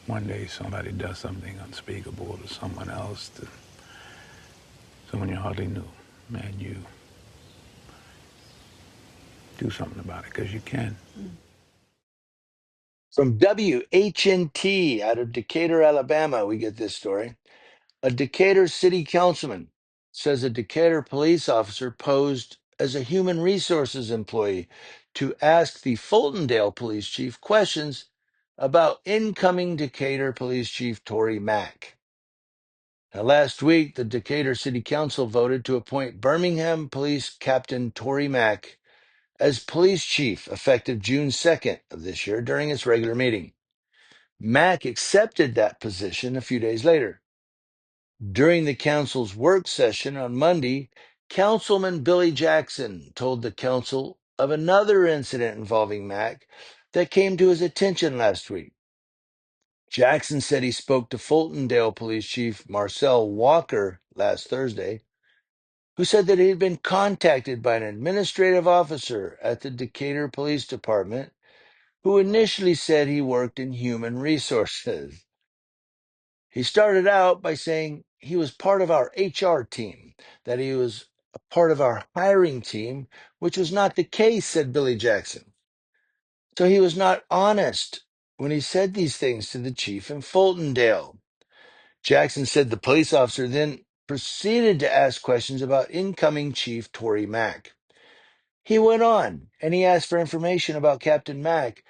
one day somebody does something unspeakable to someone else, to someone you hardly knew, and you do something about it because you can. From WHNT out of Decatur, Alabama, we get this story. A Decatur city councilman says a Decatur police officer posed as a human resources employee to ask the Fultondale police chief questions about incoming Decatur police chief Tory Mack. Now, last week, the Decatur City Council voted to appoint Birmingham Police Captain Tory Mack as police chief effective June 2nd of this year during its regular meeting. Mack accepted that position a few days later. During the council's work session on Monday, Councilman Billy Jackson told the council of another incident involving Mack that came to his attention last week. Jackson said he spoke to Fultondale Police Chief Marcel Walker last Thursday, who said that he had been contacted by an administrative officer at the Decatur Police Department who initially said he worked in human resources. He started out by saying he was part of our HR team, that he was a part of our hiring team, which was not the case, said Billy Jackson. So he was not honest when he said these things to the chief in Fultondale. Jackson said the police officer then proceeded to ask questions about incoming Chief Tory Mack. He went on and he asked for information about Captain Mack,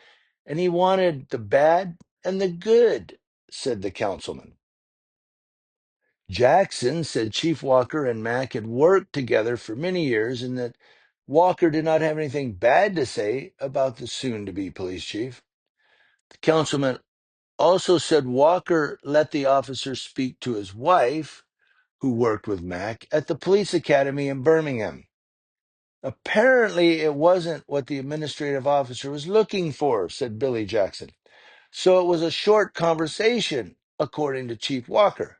and he wanted the bad and the good, said the councilman. Jackson said Chief Walker and Mack had worked together for many years and that Walker did not have anything bad to say about the soon to be police chief. The councilman also said Walker let the officer speak to his wife, who worked with Mack, at the police academy in Birmingham. Apparently, it wasn't what the administrative officer was looking for, said Billy Jackson. So it was a short conversation, according to Chief Walker.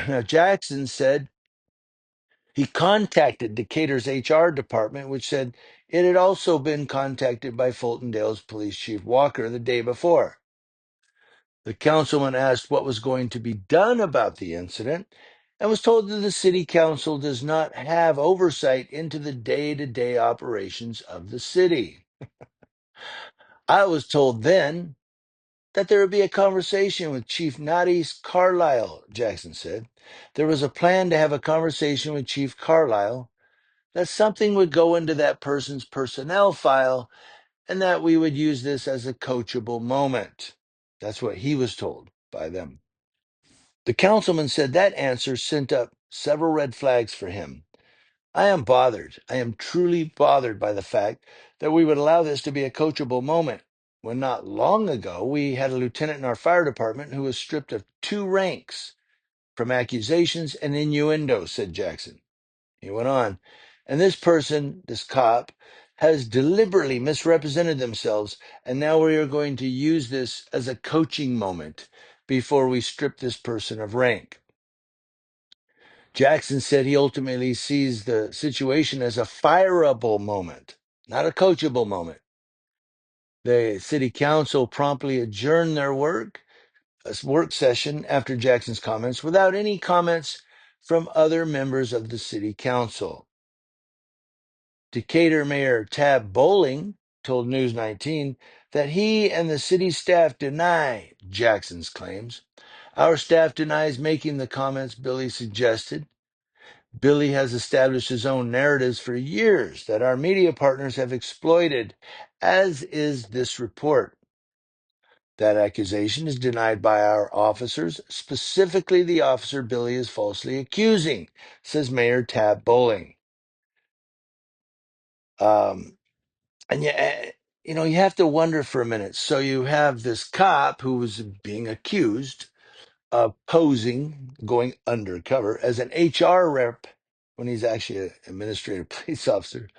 Now, Jackson said he contacted Decatur's HR department, which said it had also been contacted by Fultondale's police chief Walker the day before. The councilman asked what was going to be done about the incident and was told that the city council does not have oversight into the day-to-day operations of the city. I was told then that there would be a conversation with Chief Nadis Carlisle, Jackson said. There was a plan to have a conversation with Chief Carlisle, that something would go into that person's personnel file and that we would use this as a coachable moment. That's what he was told by them. The councilman said that answer sent up several red flags for him. I am bothered. I am truly bothered by the fact that we would allow this to be a coachable moment when not long ago we had a lieutenant in our fire department who was stripped of 2 ranks from accusations and innuendo, said Jackson. He went on, and this person, this cop, has deliberately misrepresented themselves, and now we are going to use this as a coaching moment before we strip this person of rank. Jackson said he ultimately sees the situation as a fireable moment, not a coachable moment. The city council promptly adjourned their work session after Jackson's comments without any comments from other members of the city council. Decatur Mayor Tab Bowling told News 19 that he and the city staff deny Jackson's claims. Our staff denies making the comments Billy suggested. Billy has established his own narratives for years that our media partners have exploited, as is this report. That accusation is denied by our officers, specifically the officer Billy is falsely accusing, says Mayor Tab Bowling. And you have to wonder for a minute. So you have this cop who was being accused of posing, going undercover as an HR rep when he's actually an administrative police officer.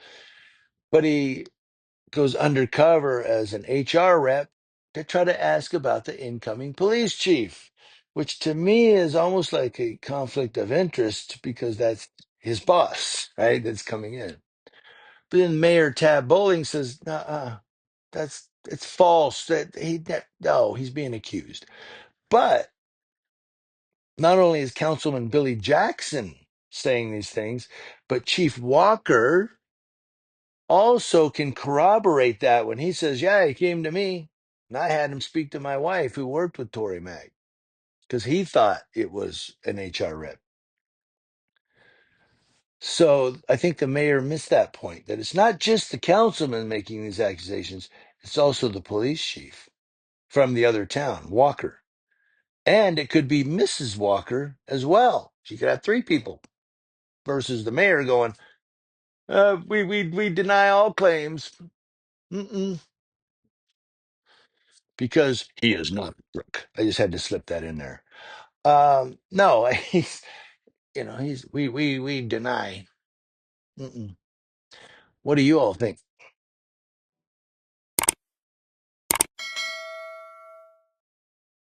But he goes undercover as an HR rep to try to ask about the incoming police chief, which to me is almost like a conflict of interest because that's his boss, right? That's coming in. But then Mayor Tab Bowling says, "Nah, that's it's false. No, he's being accused. But not only is Councilman Billy Jackson saying these things, but Chief Walker also can corroborate that when he says, yeah, he came to me and I had him speak to my wife who worked with Tory Mag because he thought it was an HR rep. So I think the mayor missed that point, that it's not just the councilman making these accusations, it's also the police chief from the other town, Walker. And it could be Mrs. Walker as well. She could have three people versus the mayor going, we deny all claims. Mm-mm. Because he is not a crook. I just had to slip that in there. No, he's, we deny. Mm-mm. What do you all think?